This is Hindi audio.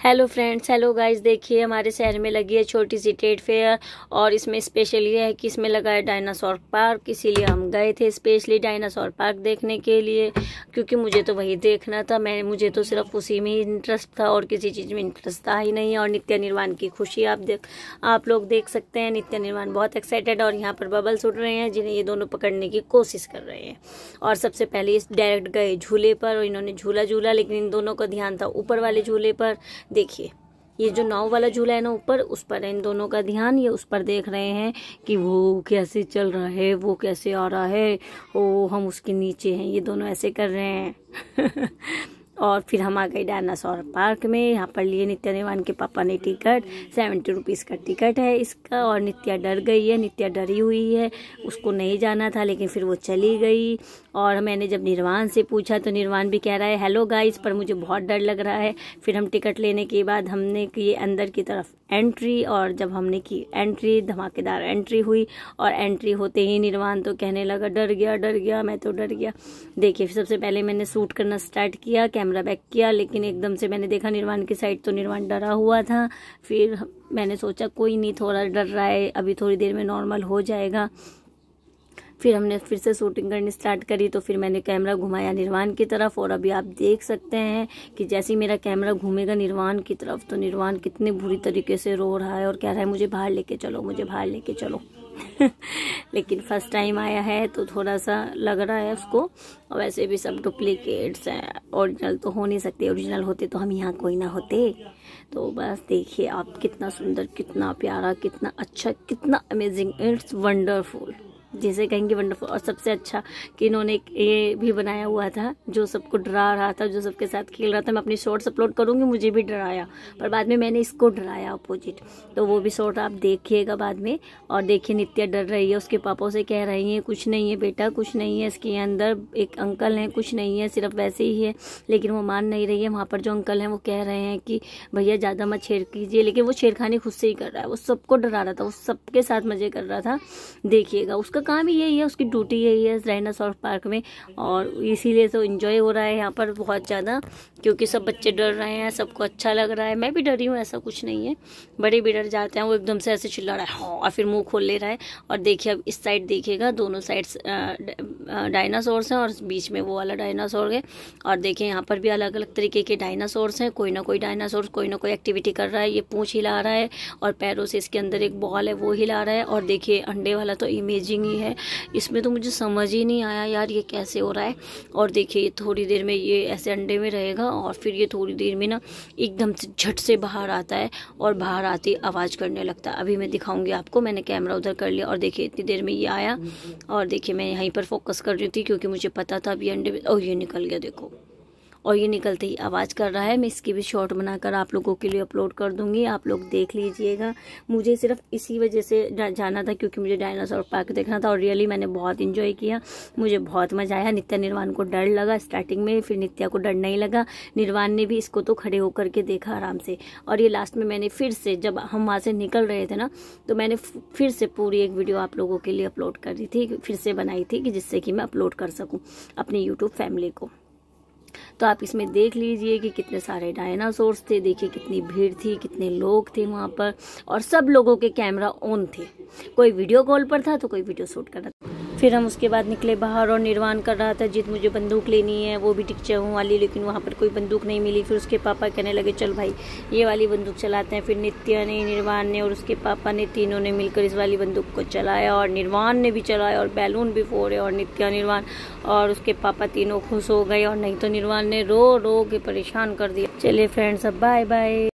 Hello friends, hello guys. देखिए हमारे शहर में लगी है छोटी सी ट्रेड फेयर और इसमें स्पेशल ये है कि इसमें लगा है डायनासोर पार्क। इसीलिए हम गए थे स्पेशली डायनासोर पार्क देखने के लिए, क्योंकि मुझे तो वही देखना था। मुझे तो सिर्फ उसी में इंटरेस्ट था और किसी चीज़ में इंटरेस्ट था ही नहीं। और नित्या निर्वाण की खुशी आप लोग देख सकते हैं। नित्या निर्वाण बहुत एक्साइटेड और यहाँ पर बबल्स उड़ रहे हैं जिन्हें ये दोनों पकड़ने की कोशिश कर रहे हैं। और सबसे पहले इस डायरेक्ट गए झूले पर और इन्होंने झूला झूला, लेकिन इन दोनों का ध्यान था ऊपर वाले झूले पर। देखिए ये जो नाव वाला झूला है ना ऊपर, उस पर है इन दोनों का ध्यान। ये उस पर देख रहे हैं कि वो कैसे चल रहा है, वो कैसे आ रहा है, ओ हम उसके नीचे हैं, ये दोनों ऐसे कर रहे हैं। और फिर हम आ गए डायनासोर पार्क में। यहाँ पर लिए नित्या निर्वाण के पापा ने टिकट, 70 रुपीज़ का टिकट है इसका। और नित्या डर गई है, नित्या डरी हुई है, उसको नहीं जाना था लेकिन फिर वो चली गई। और मैंने जब निर्वाण से पूछा तो निर्वाण भी कह रहा है हेलो गाइस, पर मुझे बहुत डर लग रहा है। फिर हम टिकट लेने के बाद हमने की अंदर की तरफ एंट्री, और जब हमने की एंट्री, धमाकेदार एंट्री हुई। और एंट्री होते ही निर्वाण तो कहने लगा डर गया, मैं तो डर गया। देखिए सबसे पहले मैंने शूट करना स्टार्ट किया, कैमरा बैक किया, लेकिन एकदम से मैंने देखा निर्वाण की साइड तो निर्वाण डरा हुआ था। फिर मैंने सोचा कोई नहीं, थोड़ा डर रहा है, अभी थोड़ी देर में नॉर्मल हो जाएगा। फिर हमने फिर से शूटिंग करनी स्टार्ट करी, तो फिर मैंने कैमरा घुमाया निर्वाण की तरफ। और अभी आप देख सकते हैं कि जैसे ही मेरा कैमरा घूमेगा निर्वाण की तरफ तो निर्वाण कितने बुरी तरीके से रो रहा है और कह रहा है मुझे बाहर लेके चलो, मुझे बाहर लेके चलो। लेकिन फर्स्ट टाइम आया है तो थोड़ा सा लग रहा है उसको। और वैसे भी सब डुप्लीकेट्स हैं, ओरिजिनल तो हो नहीं सकते। ओरिजिनल होते तो हम यहाँ कोई ना होते। तो बस देखिए आप, कितना सुंदर, कितना प्यारा, कितना अच्छा, कितना अमेजिंग, इट्स वंडरफुल, जिसे कहेंगे वंडरफुल। और सबसे अच्छा कि इन्होंने ये भी बनाया हुआ था जो सबको डरा रहा था, जो सबके साथ खेल रहा था। मैं अपनी शॉर्ट्स अपलोड करूंगी, मुझे भी डराया, पर बाद में मैंने इसको डराया अपोजिट। तो वो भी शॉर्ट आप देखिएगा बाद में। और देखिए नित्या डर रही है, उसके पापा से कह रही है कुछ नहीं है बेटा, कुछ नहीं है, इसके अंदर एक अंकल हैं, कुछ नहीं है, सिर्फ वैसे ही है। लेकिन वो मान नहीं रही है। वहाँ पर जो अंकल हैं वो कह रहे हैं कि भैया ज़्यादा मत छेड़ कीजिए, लेकिन वो छेड़खानी खुद से ही कर रहा है। वो सबको डरा रहा था, वो सबके साथ मजे कर रहा था। देखिएगा उसका काम ही यही है, उसकी ड्यूटी यही है डायनासोर पार्क में। और इसीलिए तो एंजॉय हो रहा है यहाँ पर बहुत ज़्यादा, क्योंकि सब बच्चे डर रहे हैं, सबको अच्छा लग रहा है। मैं भी डरी हूँ, ऐसा कुछ नहीं है, बड़े भी डर जाते हैं। वो एकदम से ऐसे चिल्ला रहा है हाँ, और फिर मुंह खोल ले रहा है। और देखिए अब इस साइड देखिएगा, दोनों साइड्स डायनासोर्स हैं और बीच में वो वाला डायनासोर है। और देखिए यहाँ पर भी अलग अलग तरीके के डायनासोर्स हैं। कोई ना कोई डायनासोर कोई ना कोई एक्टिविटी कर रहा है। ये पूँछ हिला रहा है और पैरों से इसके अंदर एक बॉल है वो हिला रहा है। और देखिए अंडे वाला तो इमेजिंग ही है, इसमें तो मुझे समझ ही नहीं आया यार ये कैसे हो रहा है। और देखिए ये थोड़ी देर में ये ऐसे अंडे में रहेगा और फिर ये थोड़ी देर में ना एकदम से झट से बाहर आता है और बाहर आते ही आवाज़ करने लगता है। अभी मैं दिखाऊंगी आपको, मैंने कैमरा उधर कर लिया और देखिए इतनी देर में ये आया। और देखिए मैं यहीं पर फोकस कर रही थी क्योंकि मुझे पता था अभी अंडे, ओह ये निकल गया देखो। और ये निकलते ही आवाज़ कर रहा है। मैं इसकी भी शॉर्ट बनाकर आप लोगों के लिए अपलोड कर दूंगी, आप लोग देख लीजिएगा। मुझे सिर्फ इसी वजह से जाना था क्योंकि मुझे डायनासोर पार्क देखना था। और रियली मैंने बहुत इंजॉय किया, मुझे बहुत मज़ा आया। नित्या निर्वाण को डर लगा स्टार्टिंग में, फिर नित्या को डर नहीं लगा। निर्वाण ने भी इसको तो खड़े होकर के देखा आराम से। और ये लास्ट में मैंने फिर से, जब हम वहाँ से निकल रहे थे ना, तो मैंने फिर से पूरी एक वीडियो आप लोगों के लिए अपलोड कर दी थी, फिर से बनाई थी कि जिससे कि मैं अपलोड कर सकूँ अपनी यूट्यूब फैमिली को। तो आप इसमें देख लीजिए कि कितने सारे डायनासोर्स थे। देखिए कितनी भीड़ थी, कितने लोग थे वहाँ पर, और सब लोगों के कैमरा ऑन थे। कोई वीडियो कॉल पर था तो कोई वीडियो शूट कर रहा था। फिर हम उसके बाद निकले बाहर और निर्वाण कर रहा था जिद मुझे बंदूक लेनी है, वो भी टिकचों वाली, लेकिन वहाँ पर कोई बंदूक नहीं मिली। फिर उसके पापा कहने लगे चल भाई ये वाली बंदूक चलाते हैं। फिर नित्या ने, निर्वाण ने और उसके पापा ने, तीनों ने मिलकर इस वाली बंदूक को चलाया। और निर्वाण ने भी चलाया और बैलून भी फोड़े। और नित्या, निर्वाण और उसके पापा तीनों खुश हो गए, और नहीं तो निर्वाण ने रो रो के परेशान कर दिया। चलिए फ्रेंड्स अब बाय बाय।